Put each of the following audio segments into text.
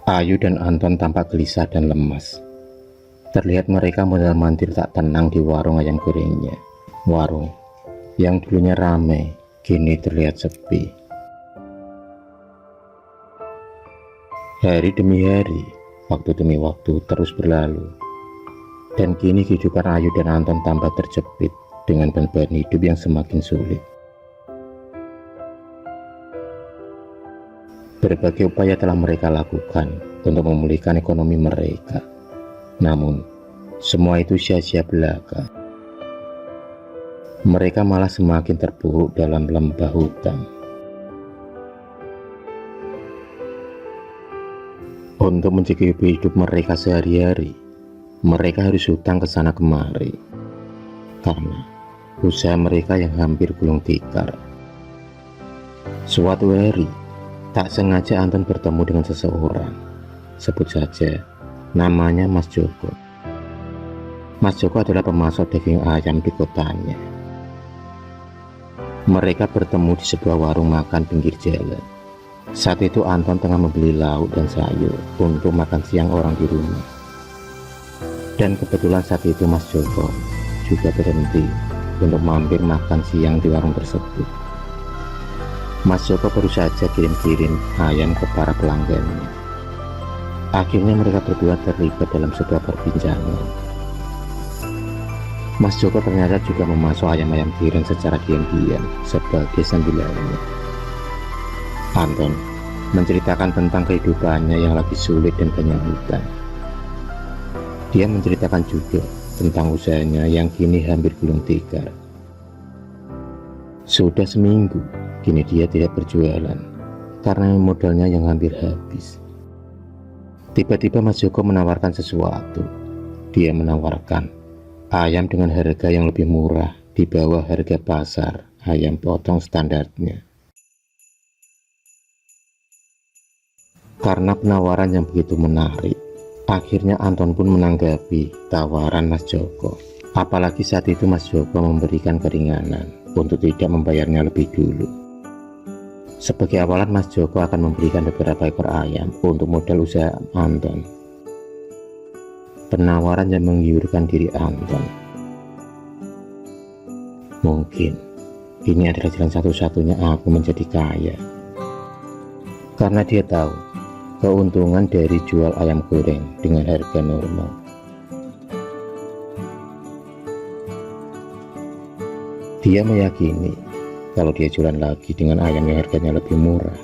Ayu dan Anton tampak gelisah dan lemas. Terlihat mereka mondar-mandir tak tenang di warung ayam gorengnya. Warung yang dulunya ramai, kini terlihat sepi. Hari demi hari, waktu demi waktu terus berlalu. Dan kini kehidupan Ayu dan Anton tambah terjepit dengan beban hidup yang semakin sulit. Berbagai upaya telah mereka lakukan untuk memulihkan ekonomi mereka. Namun, semua itu sia-sia belaka. Mereka malah semakin terpuruk dalam lembah hutang. Untuk mencukupi hidup mereka sehari-hari, mereka harus hutang ke sana kemari. Karena usaha mereka yang hampir gulung tikar. Suatu hari, tak sengaja Anton bertemu dengan seseorang. Sebut saja namanya Mas Joko. Mas Joko adalah pemasok daging ayam di kotanya. Mereka bertemu di sebuah warung makan pinggir jalan. Saat itu Anton tengah membeli lauk dan sayur untuk makan siang orang di rumah. Dan kebetulan saat itu Mas Joko juga berhenti untuk mampir makan siang di warung tersebut. Mas Joko baru saja kirim-kirim ayam ke para pelanggannya. Akhirnya mereka berdua terlibat dalam sebuah perbincangan. Mas Joko ternyata juga memasuk ayam-ayam tiren secara diam-diam sebagai sambilannya. Anton menceritakan tentang kehidupannya yang lagi sulit dan banyak hutang. Dia menceritakan juga tentang usahanya yang kini hampir gulung tikar. Sudah seminggu, kini dia tidak berjualan karena modalnya yang hampir habis. Tiba-tiba Mas Joko menawarkan sesuatu. Dia menawarkan ayam dengan harga yang lebih murah di bawah harga pasar ayam potong standarnya. Karena penawaran yang begitu menarik, akhirnya Anton pun menanggapi tawaran Mas Joko. Apalagi saat itu Mas Joko memberikan keringanan untuk tidak membayarnya lebih dulu. Sebagai awalan Mas Joko akan memberikan beberapa ekor ayam untuk modal usaha Anton. Penawaran yang menggiurkan diri Anton. Mungkin ini adalah jalan satu-satunya aku menjadi kaya. Karena dia tahu keuntungan dari jual ayam goreng dengan harga normal. Dia meyakini kalau dia jualan lagi dengan ayam yang harganya lebih murah,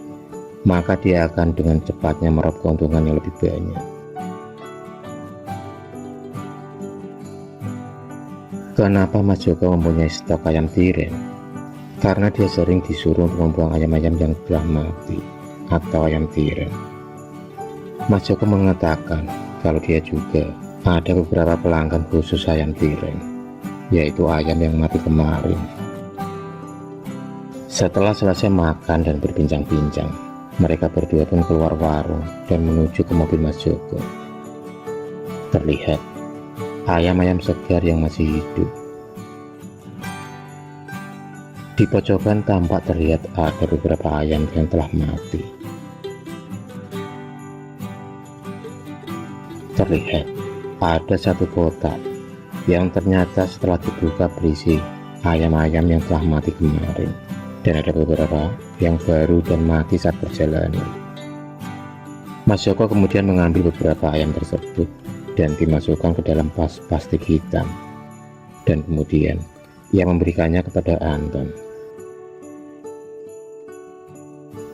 maka dia akan dengan cepatnya meraup keuntungan yang lebih banyak. Kenapa Mas Joko mempunyai stok ayam tiren? Karena dia sering disuruh untuk membuang ayam-ayam yang telah mati atau ayam tiren. Mas Joko mengatakan kalau dia juga ada beberapa pelanggan khusus ayam tiren, yaitu ayam yang mati kemarin. Setelah selesai makan dan berbincang-bincang, mereka berdua pun keluar warung dan menuju ke mobil Mas Joko. Terlihat ayam-ayam segar yang masih hidup. Di pojokan tampak terlihat ada beberapa ayam yang telah mati. Terlihat ada satu kotak yang ternyata setelah dibuka berisi ayam-ayam yang telah mati kemarin, dan ada beberapa yang baru dan mati saat perjalanan. Mas Joko kemudian mengambil beberapa ayam tersebut dan dimasukkan ke dalam tas plastik hitam, dan kemudian ia memberikannya kepada Anton.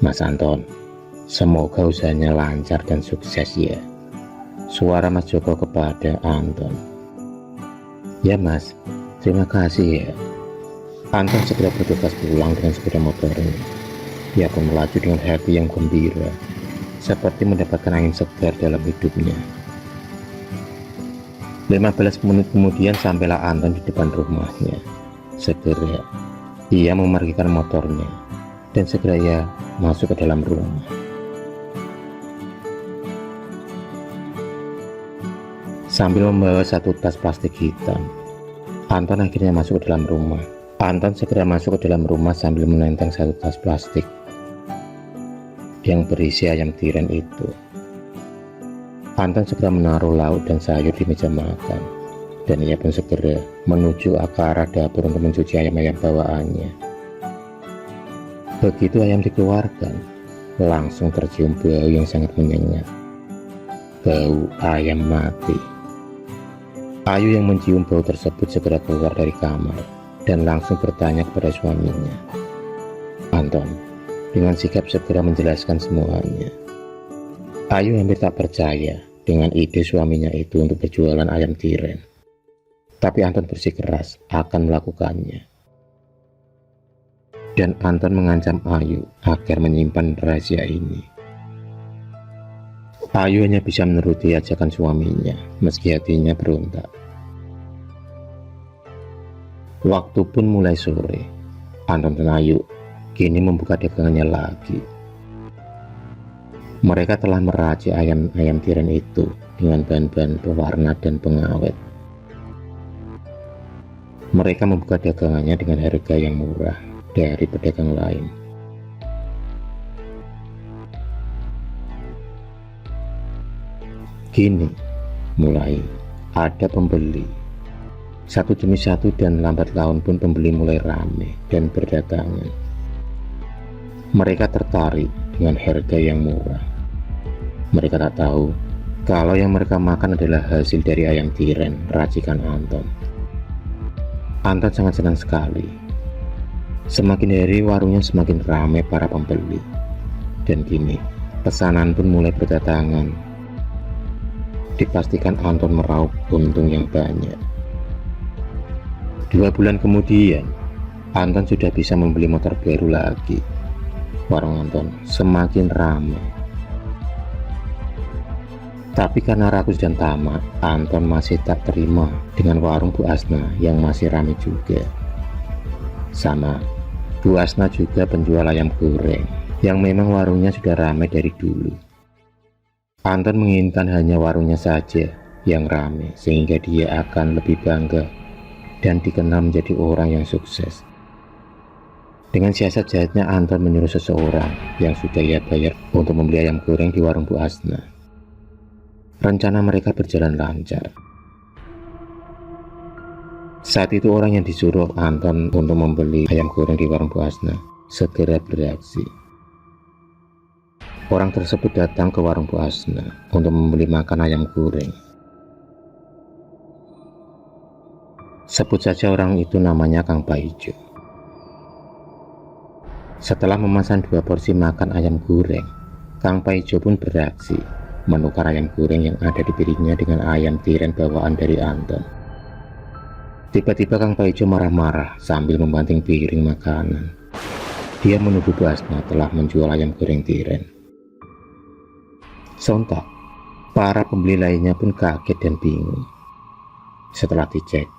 Mas Anton, semoga usahanya lancar dan sukses ya. Suara Mas Joko kepada Anton. Ya Mas, terima kasih ya. Anton segera bergegas pulang dengan sepeda motornya. Ia pun melaju dengan hati yang gembira, seperti mendapatkan angin segar dalam hidupnya. 15 menit kemudian sampailah Anton di depan rumahnya. Segera ia memarkirkan motornya dan segera ia masuk ke dalam rumah. Sambil membawa satu tas plastik hitam, Anton akhirnya masuk ke dalam rumah. Anton segera masuk ke dalam rumah sambil menenteng satu tas plastik yang berisi ayam tiren itu. Anton segera menaruh lauk dan sayur di meja makan, dan ia pun segera menuju ke arah dapur untuk mencuci ayam-ayam bawaannya. Begitu ayam dikeluarkan, langsung tercium bau yang sangat menyengat. Bau ayam mati. Ayu yang mencium bau tersebut segera keluar dari kamar dan langsung bertanya kepada suaminya. Anton dengan sikap segera menjelaskan semuanya. Ayu hampir tak percaya dengan ide suaminya itu untuk berjualan ayam tiren. Tapi Anton bersikeras akan melakukannya. Dan Anton mengancam Ayu agar menyimpan rahasia ini. Ayu hanya bisa menuruti ajakan suaminya meski hatinya berontak. Waktu pun mulai sore. Anton dan Ayu kini membuka dagangannya lagi. Mereka telah meracik ayam-ayam tiren itu dengan bahan-bahan pewarna dan pengawet. Mereka membuka dagangannya dengan harga yang murah dari pedagang lain. Kini mulai ada pembeli. Satu demi satu dan lambat laun pun pembeli mulai ramai dan berdatangan. Mereka tertarik dengan harga yang murah. Mereka tak tahu kalau yang mereka makan adalah hasil dari ayam tiren racikan Anton. Anton sangat senang sekali. Semakin hari warungnya semakin ramai para pembeli. Dan kini pesanan pun mulai berdatangan. Dipastikan Anton meraup untung yang banyak. 2 bulan kemudian, Anton sudah bisa membeli motor baru lagi. Warung Anton semakin ramai. Tapi karena rakus dan tamak, Anton masih tak terima dengan warung Bu Asna yang masih ramai juga. Sama, Bu Asna juga penjual ayam goreng yang memang warungnya sudah ramai dari dulu. Anton menginginkan hanya warungnya saja yang ramai sehingga dia akan lebih bangga dan dikenal menjadi orang yang sukses. Dengan siasat jahatnya, Anton menyuruh seseorang yang sudah ia bayar untuk membeli ayam goreng di warung Bu Asna. Rencana mereka berjalan lancar. Saat itu orang yang disuruh Anton untuk membeli ayam goreng di warung Bu Asna segera bereaksi. Orang tersebut datang ke warung Bu Asna untuk membeli makan ayam goreng. Sebut saja orang itu namanya Kang Paijo. Setelah memesan 2 porsi makan ayam goreng, Kang Paijo pun bereaksi menukar ayam goreng yang ada di piringnya dengan ayam tiren bawaan dari Anton. Tiba-tiba Kang Paijo marah-marah sambil membanting piring makanan. Dia menuduh Bu Asna telah menjual ayam goreng tiren. Sontak, para pembeli lainnya pun kaget dan bingung. Setelah dicek,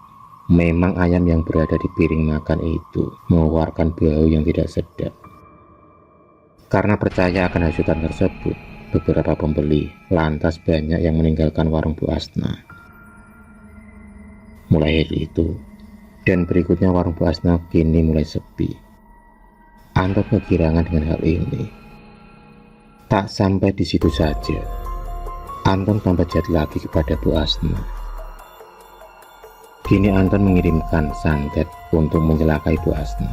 memang ayam yang berada di piring makan itu mengeluarkan bau yang tidak sedap. Karena percaya akan hasutan tersebut, beberapa pembeli lantas banyak yang meninggalkan warung Bu Asna. Mulai hari itu dan berikutnya warung Bu Asna kini mulai sepi. Anton kegirangan dengan hal ini. Tak sampai di situ saja, Anton tambah jahat lagi kepada Bu Asna. Kini Anton mengirimkan santet untuk mencelakai Bu Asna.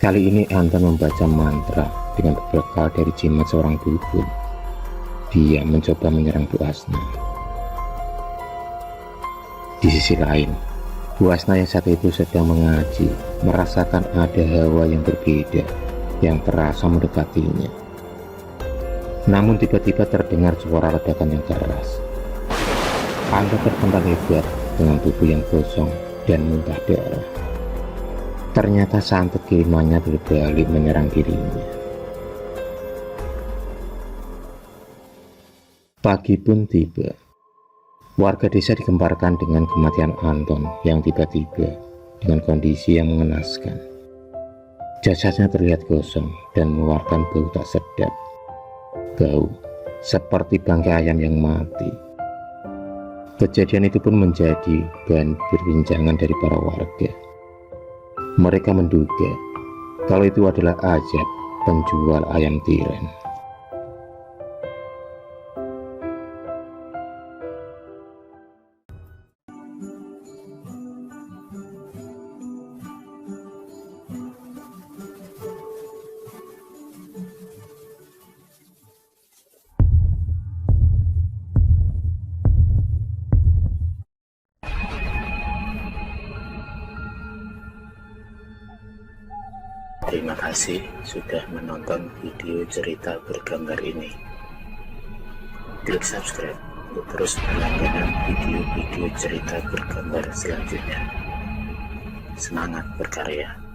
Kali ini Anton membaca mantra dengan berbekal dari jimat seorang dukun. Dia mencoba menyerang Bu Asna. Di sisi lain, Bu Asna yang saat itu sedang mengaji merasakan ada hawa yang berbeda yang terasa mendekatinya. Namun tiba-tiba terdengar suara ledakan yang keras. Anton terpental hebat dengan tubuh yang gosong dan muntah darah. Ternyata santet kirimannya berbalik menyerang dirinya. Pagi pun tiba. Warga desa digemparkan dengan kematian Anton yang tiba-tiba dengan kondisi yang mengenaskan. Jasadnya terlihat gosong dan mengeluarkan bau tak sedap. Bau seperti bangkai ayam yang mati. Kejadian itu pun menjadi bahan perbincangan dari para warga. Mereka menduga kalau itu adalah Ajat, penjual ayam tiren. Terima kasih sudah menonton video cerita bergambar ini. Klik subscribe untuk terus berlangganan video-video cerita bergambar selanjutnya. Semangat berkarya.